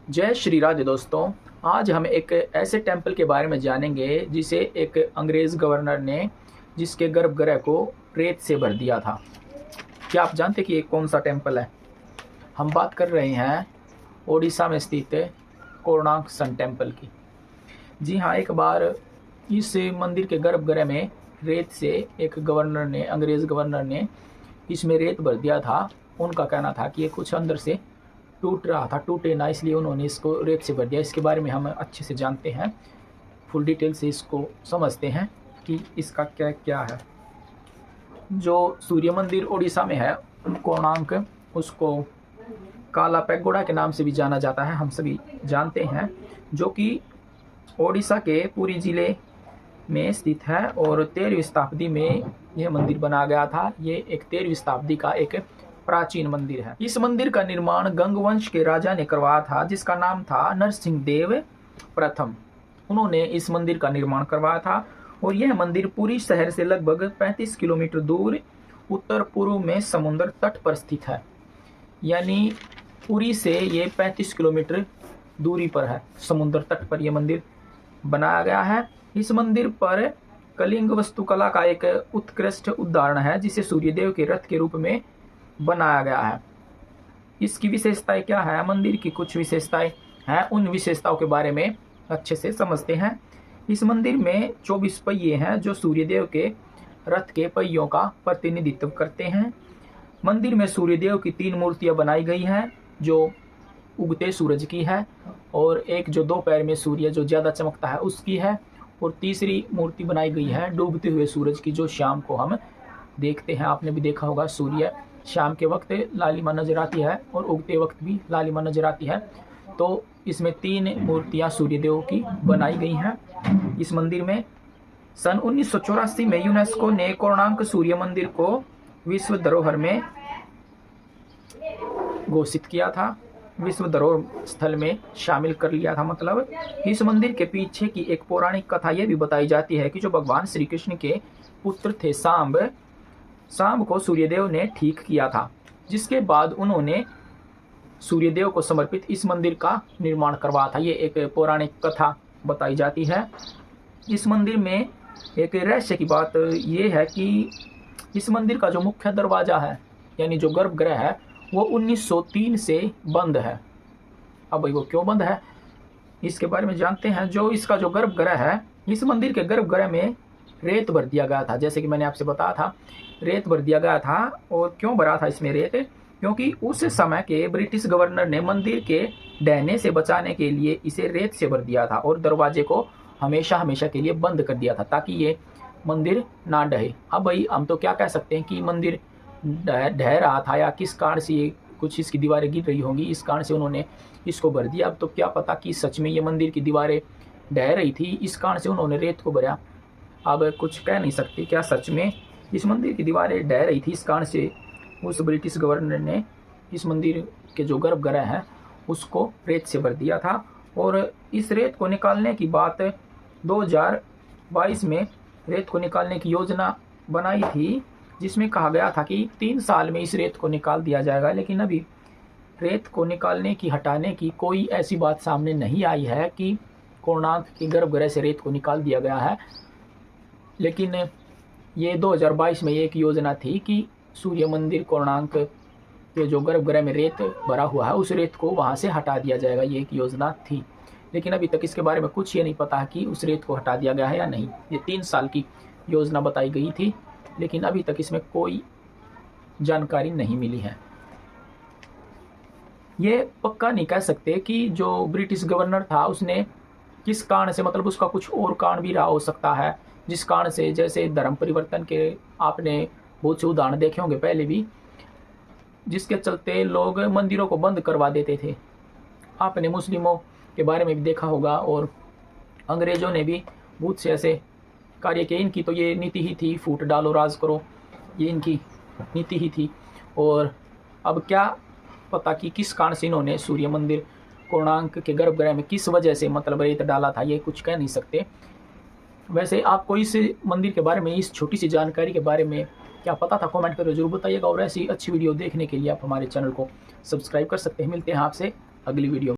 जय श्री राधे दोस्तों। आज हम एक ऐसे टेंपल के बारे में जानेंगे जिसे एक अंग्रेज़ गवर्नर ने जिसके गर्भगृह को रेत से भर दिया था। क्या आप जानते कि ये कौन सा टेंपल है? हम बात कर रहे हैं ओडिशा में स्थित कोणार्क सन टेंपल की। जी हाँ, एक बार इस मंदिर के गर्भगृह में रेत से एक गवर्नर ने, अंग्रेज़ गवर्नर ने इसमें रेत भर दिया था। उनका कहना था कि ये कुछ अंदर से टूट रहा था, टूटे ना, इसलिए उन्होंने इसको रेत से भर दिया। इसके बारे में हम अच्छे से जानते हैं, फुल डिटेल से इसको समझते हैं कि इसका क्या क्या है। जो सूर्य मंदिर ओडिशा में है कोणार्क, उसको काला पैगोडा के नाम से भी जाना जाता है, हम सभी जानते हैं, जो कि ओडिशा के पुरी जिले में स्थित है और 13वीं शताब्दी में यह मंदिर बना गया था। ये एक 13वीं शताब्दी का एक प्राचीन मंदिर है। इस मंदिर का निर्माण गंग वंश के राजा ने करवाया था, जिसका नाम था नरसिंह देव प्रथम। उन्होंने इस मंदिर का निर्माण करवाया था और यह मंदिर पुरी शहर से लगभग 35 किलोमीटर दूर उत्तर पूर्व में समुद्र तट पर स्थित है। यानी पुरी से ये 35 किलोमीटर दूरी पर है, समुद्र तट पर यह मंदिर बनाया गया है। इस मंदिर पर कलिंग वास्तुकला का एक उत्कृष्ट उदाहरण है, जिसे सूर्यदेव के रथ के रूप में बनाया गया है। इसकी विशेषताएं क्या है? मंदिर की कुछ विशेषताएं हैं, उन विशेषताओं के बारे में अच्छे से समझते हैं। इस मंदिर में 24 पहिए हैं, जो सूर्यदेव के रथ के पहियों का प्रतिनिधित्व करते हैं। मंदिर में सूर्यदेव की 3 मूर्तियां बनाई गई हैं, जो उगते सूरज की है, और एक जो दोपहर में सूर्य जो ज़्यादा चमकता है उसकी है, और तीसरी मूर्ति बनाई गई है डूबते हुए सूरज की, जो शाम को हम देखते हैं। आपने भी देखा होगा, सूर्य शाम के वक्त लालिमा नजर आती है और उगते वक्त भी लालिमा नजर आती है। तो इसमें 3 मूर्तियां सूर्यदेव की बनाई गई हैं इस मंदिर में। सन 1984 में यूनेस्को ने कोणार्क सूर्य मंदिर को विश्व धरोहर में घोषित किया था, विश्व धरोहर स्थल में शामिल कर लिया था। मतलब इस मंदिर के पीछे की एक पौराणिक कथा यह भी बताई जाती है कि जो भगवान श्री कृष्ण के पुत्र थे सांब को सूर्यदेव ने ठीक किया था, जिसके बाद उन्होंने सूर्यदेव को समर्पित इस मंदिर का निर्माण करवाया था। ये एक पौराणिक कथा बताई जाती है। इस मंदिर में एक रहस्य की बात ये है कि इस मंदिर का जो मुख्य दरवाजा है, यानी जो गर्भगृह है, वो 1903 से बंद है। अब भाई वो क्यों बंद है, इसके बारे में जानते हैं। जो इसका जो गर्भगृह है, इस मंदिर के गर्भगृह में रेत भर दिया गया था। जैसे कि मैंने आपसे बताया था, रेत भर दिया गया था। और क्यों भरा था इसमें रेत? क्योंकि उस समय के ब्रिटिश गवर्नर ने मंदिर के ढहने से बचाने के लिए इसे रेत से भर दिया था और दरवाजे को हमेशा हमेशा के लिए बंद कर दिया था, ताकि ये मंदिर ना ढहे। अब भाई हम तो क्या कह सकते हैं कि मंदिर ढह रहा था, या किस कारण से ये कुछ इसकी दीवारें गिर रही होंगी, इस कारण से उन्होंने इसको भर दिया। अब तो क्या पता कि सच में ये मंदिर की दीवारें ढह रही थी, इस कारण से उन्होंने रेत को भरा। अब कुछ कह नहीं सकते, क्या सच में इस मंदिर की दीवारें ढह रही थी, इस कारण से उस ब्रिटिश गवर्नर ने इस मंदिर के जो गर्भगृह है उसको रेत से भर दिया था। और इस रेत को निकालने की बात 2022 में रेत को निकालने की योजना बनाई थी, जिसमें कहा गया था कि 3 साल में इस रेत को निकाल दिया जाएगा। लेकिन अभी रेत को निकालने की, हटाने की कोई ऐसी बात सामने नहीं आई है कि कोणार्क के गर्भगृह से रेत को निकाल दिया गया है। लेकिन ये 2022 में एक योजना थी कि सूर्य मंदिर कोणार्क के जो गर्भगृह में रेत भरा हुआ है, उस रेत को वहाँ से हटा दिया जाएगा, ये एक योजना थी। लेकिन अभी तक इसके बारे में कुछ ये नहीं पता है कि उस रेत को हटा दिया गया है या नहीं। ये 3 साल की योजना बताई गई थी, लेकिन अभी तक इसमें कोई जानकारी नहीं मिली है। ये पक्का नहीं कह सकते कि जो ब्रिटिश गवर्नर था उसने किस कारण से, मतलब उसका कुछ और कारण भी रहा हो सकता है, जिस कारण से, जैसे धर्म परिवर्तन के आपने बहुत से उदाहरण देखे होंगे पहले भी, जिसके चलते लोग मंदिरों को बंद करवा देते थे। आपने मुस्लिमों के बारे में भी देखा होगा, और अंग्रेजों ने भी बहुत से ऐसे कार्य किए। इनकी तो ये नीति ही थी, फूट डालो राज करो, ये इनकी नीति ही थी। और अब क्या पता कि किस कारण से इन्होंने सूर्य मंदिर कोणार्क के गर्भगृह में किस वजह से मतलब रेत डाला था, ये कुछ कह नहीं सकते। वैसे आपको इस मंदिर के बारे में, इस छोटी सी जानकारी के बारे में क्या पता था? कमेंट करके जरूर बताइएगा। और ऐसी अच्छी वीडियो देखने के लिए आप हमारे चैनल को सब्सक्राइब कर सकते हैं। मिलते हैं आपसे अगली वीडियो में।